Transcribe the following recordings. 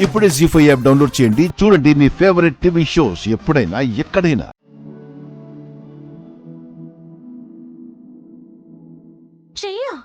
ఇప్పుడే జీ5 app download చేయండి. చూడండి మీ ఫేవరెట్ టీవీ షోస్ ఎప్పుడైనా ఎక్కడైనా. చెయ్యా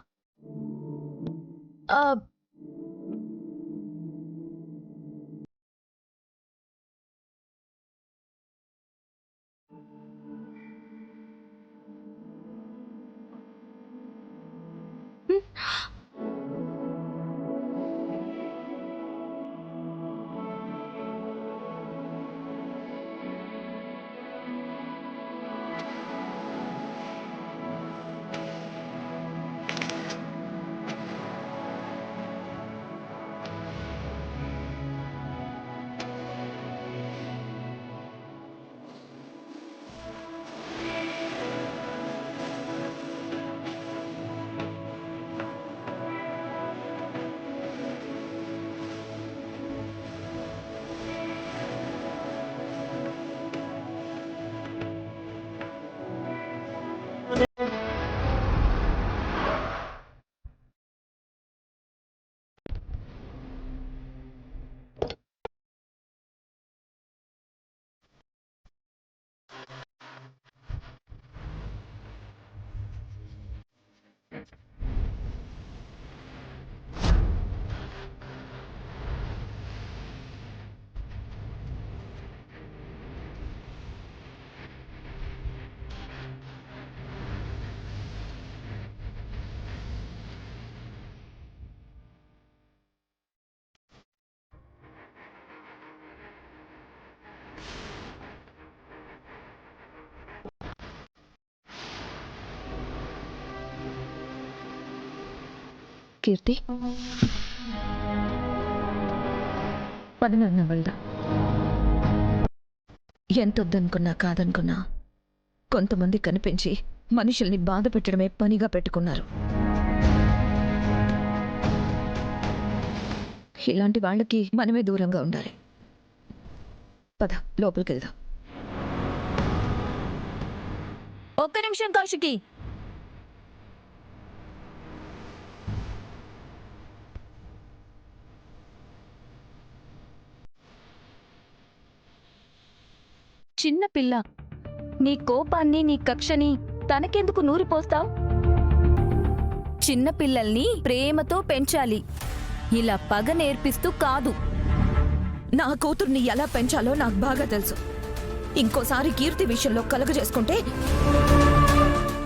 కీర్తి పడిన వెళ్దా. ఎంతొద్దనుకున్నా కాదనుకున్నా కొంతమంది కనిపించి మనుషుల్ని బాధ పెట్టడమే పనిగా పెట్టుకున్నారు. ఇలాంటి వాళ్ళకి మనమే దూరంగా ఉండాలి. పద లోపలికి వెళ్దాం. ఒక్క నిమిషం కౌశికి. చిన్న పిల్ల, నీ కోపాన్ని నీ కక్షని తనకెందుకు నూరిపోస్తావు? చిన్న పిల్లల్ని ప్రేమతో పెంచాలి, ఇలా పగ నేర్పిస్తూ కాదు. నా కూతుర్ని ఎలా పెంచాలో నాకు బాగా తెలుసు. ఇంకోసారి కీర్తి విషయంలో కలుగు చేసుకుంటే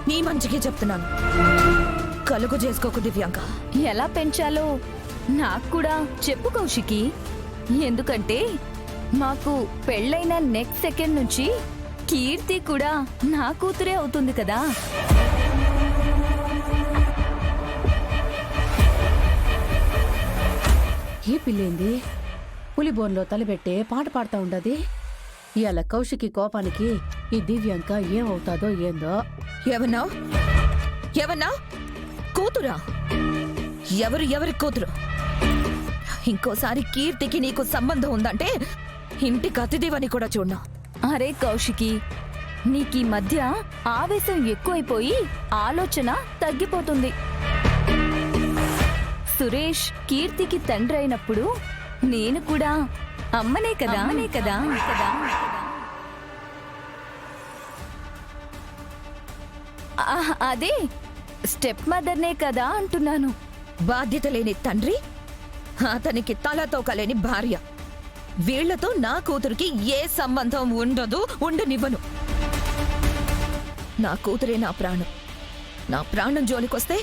నీ మంచిగా చెప్తున్నాను, కలుగు చేసుకోకు దివ్యాంక. ఎలా పెంచాలో నాకు కూడా చెప్పు కౌశికి. ఎందుకంటే మాకు పెళ్ళైన నెక్స్ట్ సెకండ్ నుంచి కీర్తి కూడా నా కూతురే అవుతుంది కదా. ఏ పిల్లేంది పులిబోన్లో తలబెట్టే పాట పాడుతూ ఉండది. ఇవాళ కౌశికి కోపానికి ఈ దివ్యాంక ఏమవుతాదో ఏందో. ఏమన్నా కూతురా? ఎవరి కూతురు? ఇంకోసారి కీర్తికి నీకు సంబంధం ఉందంటే ఇంటికి అతిథివని కూడా చూడను. అరే కౌశికి, నీకీ మధ్య ఆవేశం ఎక్కువైపోయి ఆలోచన తగ్గిపోతుంది. సురేష్ కీర్తికి తండ్రి అయినప్పుడు నేను కూడా అమ్మనే కదా. అదే స్టెప్ మదర్నే కదా అంటున్నాను. బాధ్యత లేని తండ్రి, అతనికి తలతోకలేని భార్య. వీళ్లతో నా కూతురికి ఏ సంబంధం ఉండనివ్వను. నా కూతురే నా ప్రాణం. నా ప్రాణం జోలికొస్తే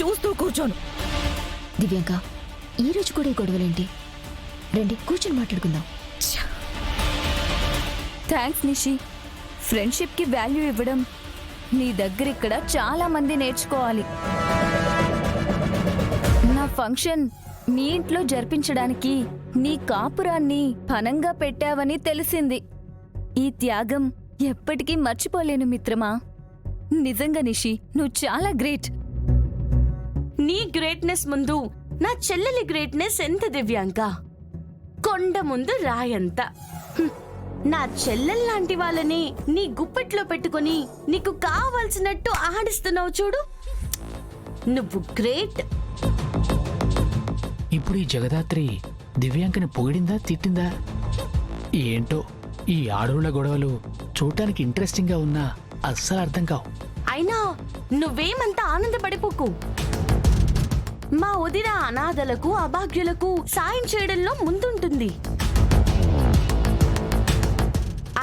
చూస్తూ కూర్చోను. దివ్యాంక, ఈరోజు కూడా ఈ గొడవలేంటి? రండి కూర్చొని మాట్లాడుకుందాం. థ్యాంక్స్ నిషి. ఫ్రెండ్షిప్కి వాల్యూ ఇవ్వడం నీ దగ్గర ఇక్కడ చాలా మంది నేర్చుకోవాలి. నా ఫంక్షన్ నీ ఇంట్లో జరిపించడానికి నీ కాపురాన్ని పనంగా పెట్టావని తెలిసింది. ఈ త్యాగం ఎప్పటికీ మర్చిపోలేను మిత్రమా. నిజంగా నిషి, నువ్వు చాలా గ్రేట్. నీ గ్రేట్నెస్ ముందు నా చెల్లెలి గ్రేట్నెస్ ఎంత దివ్యాంక. కొండ ముందు రాయంత. నా చెల్లెల్లాంటి వాళ్ళని నీ గుప్పెట్లో పెట్టుకుని నీకు కావాల్సినట్టు ఆడిస్తున్నావు చూడు. నువ్వు గ్రేట్. ఇప్పుడు ఈ జగదాత్రి దివ్యాంకని పొగిడిందా తిట్టిందా? ఏంటో ఈ ఆడవుల గొడవలు చూడటానికి ఇంట్రెస్టింగ్గా ఉన్నా అస్సలు అర్థం కావు. అయినా నువ్వేమంతా ఆనందపడిపోకు. మా వదిన అనాథలకు అభాగ్యులకు సాయం చేయడంలో ముందుంటుంది.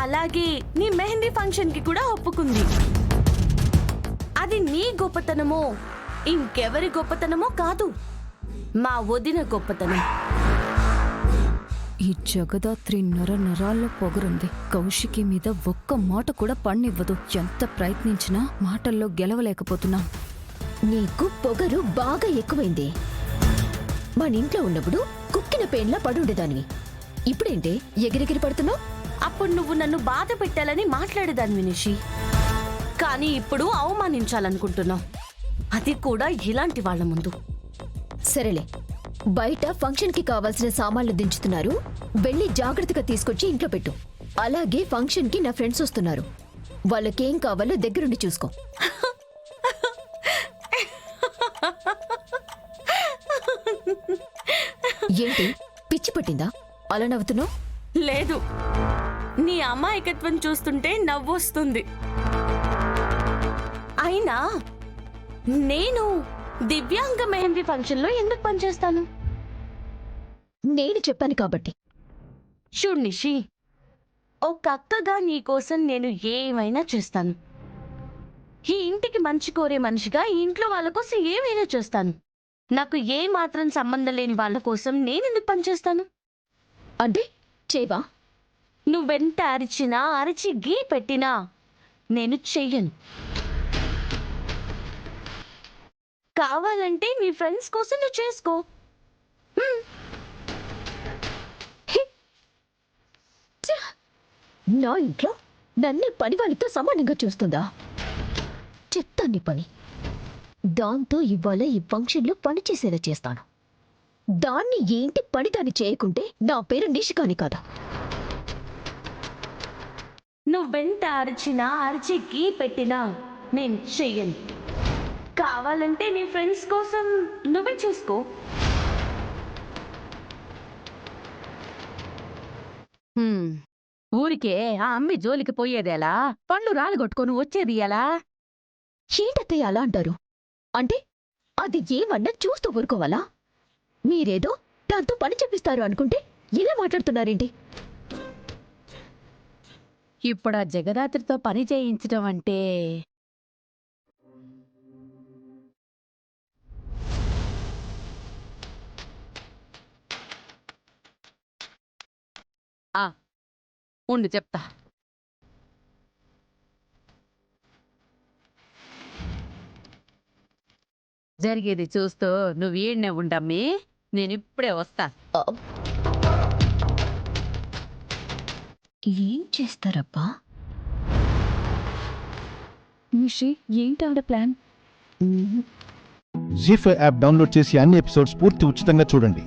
అలాగే నీ మెహందీ ఫంక్షన్ కి కూడా ఒప్పుకుంది. అది నీ గొప్పతనమో ఇంకెవరి గొప్పతనమో కాదు, మా వదిన గొప్పతనం. ఈ జగదాత్రి నరాల్లో పొగరుంది. కౌశికి మీద ఒక్క మాట కూడా పన్నివ్వదు. ఎంత ప్రయత్నించినా మాటల్లో గెలవలేకపోతున్నా. నీకు పొగరు బాగా ఎక్కువైంది. మన ఇంట్లో ఉన్నప్పుడు కుక్కిన పేన్లా పడుండేదానివి. ఇప్పుడేంటే ఎగిరెగిరి పడుతున్నావు? అప్పుడు నువ్వు నన్ను బాధ పెట్టాలని మాట్లాడేదాన్ని నిషి, కానీ ఇప్పుడు అవమానించాలనుకుంటున్నావు, అది కూడా ఇలాంటి వాళ్ళ ముందు. సరేలే, బయట ఫంక్షన్ కి కావాల్సిన సామాన్లు దించుతున్నారు, వెళ్ళి జాగ్రత్తగా తీసుకొచ్చి ఇంట్లో పెట్టు. అలాగే ఫంక్షన్ కి నా ఫ్రెండ్స్ వస్తున్నారు, వాళ్ళకేం కావాలో దగ్గరుండి చూసుకో. ఏంటి పిచ్చి పట్టిందా అలా నవ్వుతున్నావు? లేదు, నీ అమాయకత్వం చూస్తుంటే నవ్వొస్తుంది. అయినా నేను దివ్యాంగ మెహందీ ఫంక్షన్ లో ఎందుకు పనిచేస్తాను? నేను చెప్పాను కాబట్టి. చూడు నిషి, ఒక అక్కగా నీకోసం నేను ఏమైనా చేస్తాను. ఈ ఇంటికి మంచి కోరే మనిషిగా ఈ ఇంట్లో వాళ్ళ కోసం ఏమైనా చేస్తాను. నాకు ఏ మాత్రం సంబంధం లేని వాళ్ళ కోసం నేను ఎందుకు పనిచేస్తాను? అంటే చేవా? నువ్వెంత అరిచినా అరిచి గీ పెట్టినా నేను చెయ్యను. కావాలంటే నీ ఫ్రెండ్స్ కోసం నువ్వు చేసుకో. నా ఇంట్లో నన్నే పని వాళ్ళతో సమానంగా చూస్తుందా? చెప్తాను నీ పని. దాంతో ఇవాళ ఈ ఫంక్షన్లో పని చేసేలా చేస్తాను. దాన్ని ఏంటి పని దాన్ని చేయకుంటే నా పేరు నిషికాని కాదా? నువ్వెంత అరిచినా అరిచి గీ పెట్టినా నేను చెయ్యను. కావాలంటే నీ ఫ్రెండ్స్ కోసం నువ్వే చూసుకో. ఊరికే ఆ అమ్మి జోలికి పోయేదేలా? పండ్లు రాలగొట్టుకొని వచ్చేది ఎలా? ఏంటత్తయ్య అలా అంటారు? అంటే అది ఏమన్నా చూస్తూ ఊరుకోవాలా? మీరేదో దాంతో పని చెప్పిస్తారు అనుకుంటే ఇలా మాట్లాడుతున్నారేంటి? ఇప్పుడు ఆ జగదాత్రితో పని చేయించడం అంటే ఉండు చెప్తా. జరిగేది చూస్తూ నువ్వు ఈడనే ఉండమ్మి, నేను ఇప్పుడే వస్తా. ఏం చేస్తారబ్బా? నిషి, ఏంటి ఆవిడ ప్లాన్? జీ5 యాప్ డౌన్లోడ్ చేసి అన్ని ఎపిసోడ్స్ పూర్తి ఉచితంగా చూడండి.